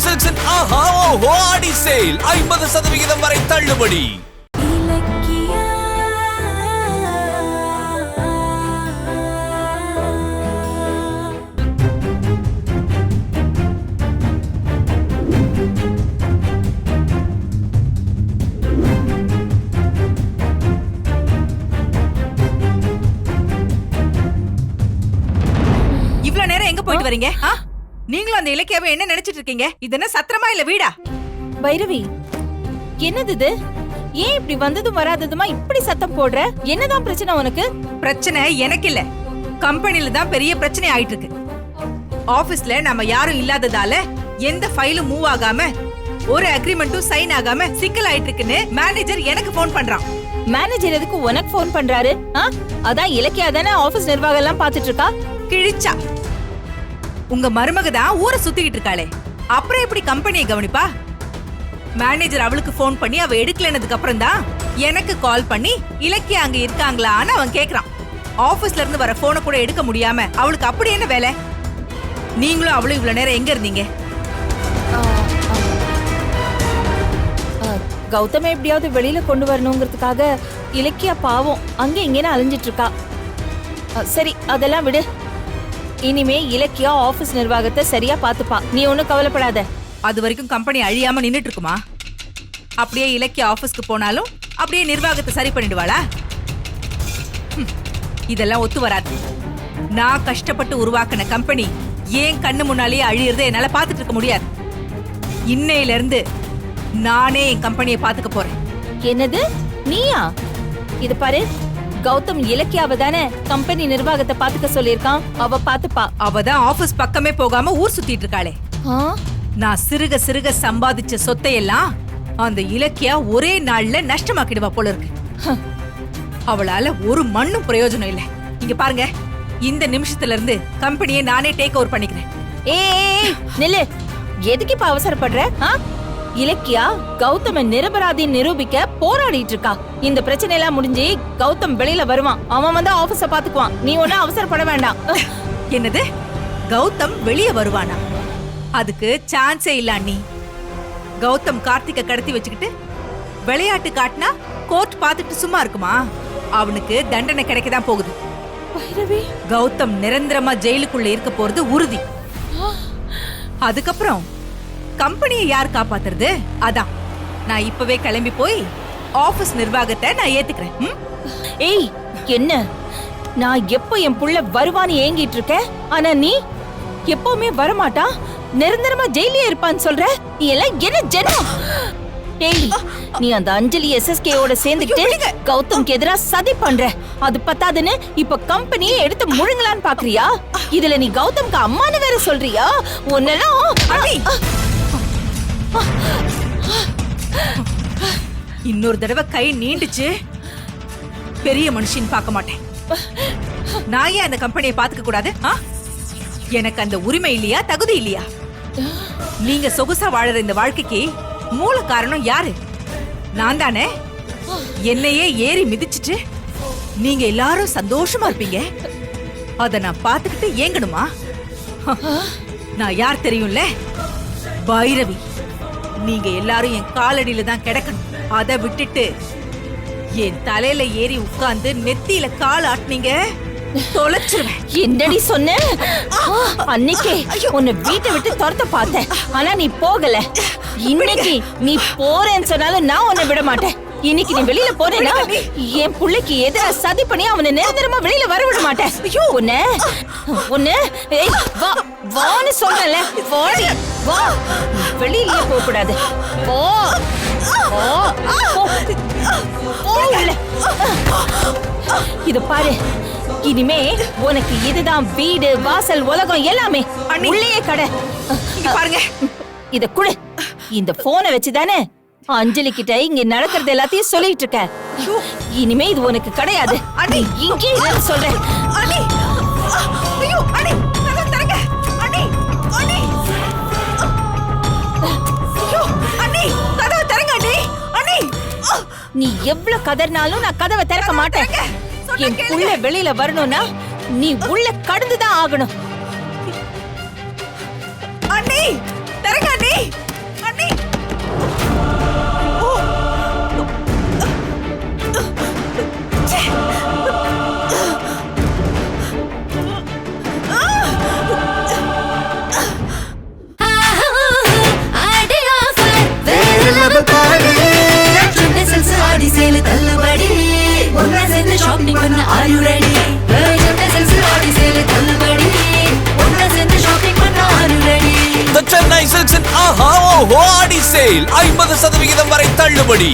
சில்க்ஸின் ஆஹா ஓஹோ ஆடி சேல் 50% வரை தள்ளுபடி. இவ்வளவு நேரம் எங்க போயிட்டு வரீங்க? நீங்களும் அந்த இலக்கியாவை என்ன நினைச்சிட்டு இருக்கீங்க? இது என்ன சத்திரமா இல்ல வீடா? பைரவி, என்னது இது? ஏன் இப்படி வந்ததும் வராததுமா இப்படி சத்தம் போடுற? என்னதான் பிரச்சனை உனக்கு? பிரச்சனை எனக்கு இல்ல, கம்பெனில தான் பெரிய பிரச்சனை ஆயிட்டு இருக்கு. ஆபீஸ்ல நம்ம யாரும் இல்லாததால எந்த ஃபைலும் மூவ் ஆகாம ஒரு அக்ரிமெண்ட்டும் சைன் ஆகாம சிக்கல் ஆயிட்டு இருக்குன்னு மேனேஜர் எனக்கு போன் பண்றான். மேனேஜர் எதுக்கு உனக்கு போன் பண்றாரு? அதான் இலக்கியா தானே ஆபீஸ் நிர்வாகம் எல்லாம் பாத்துட்டு இருக்கா. கிழிச்சா, உங்க மருமக தான் ஊரை சுத்திக்கிட்டு இருக்காளே, அப்புறம் எப்படி கம்பெனியை கவனிப்பா? மேனேஜர் அவளுக்கு போன் பண்ணி அவ எடுக்கலனதுக்கு அப்புறம் தான் எனக்கு கால் பண்ணி இலக்கியா அங்க இருக்காங்களான்னு அவன் கேக்குறான். ஆபீஸ்ல இருந்து வர போனை கூட எடுக்க முடியாம அவளுக்கு அப்படி என்ன வேலை? நீங்களும் அவளும் இவ்வளவு நேரம் எங்க இருந்தீங்க? கௌதம எப்படியாவது வெளியில கொண்டு வரணுங்கிறதுக்காக இலக்கியா பாவம் அங்க இங்கேன்னு அலைஞ்சிட்டு இருக்கா. சரி, அதெல்லாம் விடு. இனிமே இலக்கியா ஆபீஸ் நிர்வாகத்தை சரியா பாத்துப்பா, நீ ஒன்னும் கவலைப்படாத. அது வரைக்கும் கம்பெனி அழியாம நின்னுட்டு இருக்குமா? அப்படியே இலக்கியா ஆபீஸ்க்கு போனாலும் அப்படியே நிர்வாகத்தை சரி பண்ணிடுவாளா? இதெல்லாம் ஒத்து வராது. நான் கஷ்டப்பட்டு உருவாக்கின கம்பெனி ஏன் கண்ணு முன்னாலேயே அழியறதை என்னால பாத்துட்டு இருக்க முடியாது. இன்னையில இருந்து நானே என் கம்பெனியை பாத்துக்க போறேன். என்னது, நீயா? இது பாரு, கௌதம் இலக்கியாவை தானே கம்பெனி நிர்வாகத்தை பாத்துக்க சொல்லிருக்கான். அவ பாத்துப்பா. அவதான் ஆபீஸ் பக்கமே போகாம ஊர் சுத்திட்டு இருக்காளே. நான் சிறுக சிறுக சம்பாதிச்ச சொத்தையெல்லாம் அந்த இலக்கியா ஒரே நாள்ல நஷ்டமாக்கிடுவா போல இருக்கு. அவளால ஒரு மண்ணும் பிரயோஜனம் இல்ல. இங்க பாருங்க, இந்த நிமிஷத்துல இருந்து கம்பெனியை நானே டேக் ஓவர் பண்ணிக்கிறேன். ஏய் நில்லு, எதுக்கு இப்ப அவசரப்படுற? இலக்கியா கௌதம நிரபராதி நிரூபிக்க போராடிட்டு இருக்கா. இந்த பிரச்சனை எல்லாம் முடிஞ்சு கௌதம் வெளியில வருவான். அவன் வந்து ஆபீஸ பாத்துக்குவான். நீ ஒன்னும் அவசரப்பட வேண்டாம். என்னது, கௌதம் வெளியே வருவானா? அதுக்கு சான்ஸே இல்ல அண்ணி. கௌதம் கார்த்திகை கடத்தி வச்சுக்கிட்டு விளையாட்டு காட்டினா கோர்ட் பாத்துட்டு சும்மா இருக்குமா? அவனுக்கு தண்டனை கிடைக்கதான் போகுது. கௌதம் நிரந்தரமா ஜெயிலுக்குள்ள இருக்க போறது உறுதி. அதுக்கப்புறம் கம்பெனியை யார் காப்பாத்துறது? அதான் நான் இப்பவே கிளம்பி போய் ஆபீஸ் நிர்வாகத்தை நான் ஏத்துக்கிறேன். ஏய், என்ன நான் எப்போ என் புள்ள வருவான்னு ஏங்கிட்டு இருக்க, ஆனா நீ எப்பவுமே வரமாட்டா, நிரந்தரமா ஜெயிலே இருப்பான்னு சொல்ற. நீ எல்லாம் என்ன ஜென்மம்? ஏய், நீ அந்த அஞ்சலி SSK ஓட சேர்ந்துட்டு கௌதம்க்கு எதிரா சதி பண்ற. அது பத்தாதுன்னு இப்ப கம்பெனியை எடுத்து முழுங்கலான்னு பாக்குறியா? இதுல நீ கௌதம்க்கு அம்மான்னு வேற சொல்றியா? உன்னெல்லாம் இன்னொரு தடவை கை நீண்டுச்சு, பெரிய மனுஷன் பார்க்க மாட்டேன். நான் ஏன் அந்த கம்பெனியை பாத்துக்க கூடாது? எனக்கு அந்த உரிமை இல்லையா, தகுதி இல்லையா? நீங்க சொகுசா வாழற இந்த வாழ்க்கைக்கு மூல காரணம் யாரு? நான் தானே. என்னையே ஏறி மிதிச்சிட்டு நீங்க எல்லாரும் சந்தோஷமா இருப்பீங்க. அத நான் பாத்துக்கிட்டு ஏங்கணுமா? நான் யார் தெரியும்ல? பைரவி. நீங்க எல்லாரும் என் காலடியில தான் கிடக்கணும். அதை விட்டுட்டு என் தலையில ஏறி உட்கார்ந்து நெத்தியில கால் ஆட்டினீங்க, தொலைச்சிருவேன். என்னடி சொன்ன? அன்னைக்கு உன்னை வீட்டை விட்டு துரத்த பார்த்தேன், ஆனா நீ போகல. இன்னைக்கு நீ போறேன்னு சொன்னாலும் நான் உன்னை விட மாட்டேன். இன்னைக்கு நீ வெளியில போறேன்னா என் புள்ளைக்கு எதிராக சதி பண்ணி அவனை நிரந்தரமா வெளியில வர விட மாட்டேன். உன்னை உன்னை வா வான்னு சொல்றல, வாடி வா. வெளியிலே போக கூடாது. போ இது பாரு, இனிமே உனக்கு இதுதான் வீடு வாசல் உலகம் எல்லாமே. உள்ளே கடை பாருங்க. இத குடு. இந்த போனை வச்சுதானே அஞ்சலி கிட்ட இங்க நடக்கிறது எல்லாத்தையும் சொல்லிட்டு இருக்க. இனிமே இது உனக்கு கிடையாது. அடி இங்கே சொல்றேன். அடி ஐயோ, அடி தரங்க. அடி அடி ஐயோ, அடி கதவை தரங்க. அடி அடி நீ எவ்வளவு கதறினாலும் நான் கதவை திறக்க மாட்டேன். என் புள்ள வெளியில வரணும்னா நீ உள்ள கடந்துதான் ஆகணும். அண்ணி தரங்க. அண்ணி ஷாப்பிங் பண்ண are you ready? Gemini silks Aadi sale தள்ளுபடி. ஒண்ணா சேர்ந்து ஷாப்பிங் பண்ண are you ready? The Chennai Silks in ஆஹா ஓஹோ ஆடி சேல் 50% வரை தள்ளுபடி.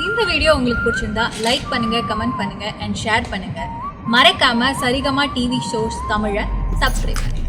இந்த வீடியோ உங்களுக்கு பிடிச்சிருந்தா லைக் பண்ணுங்க, கமெண்ட் பண்ணுங்க அண்ட் ஷேர் பண்ணுங்க. மறக்காம சரிகமா டிவி ஷோஸ் தமிழை சப்ஸ்கிரைப் பண்ணுங்க.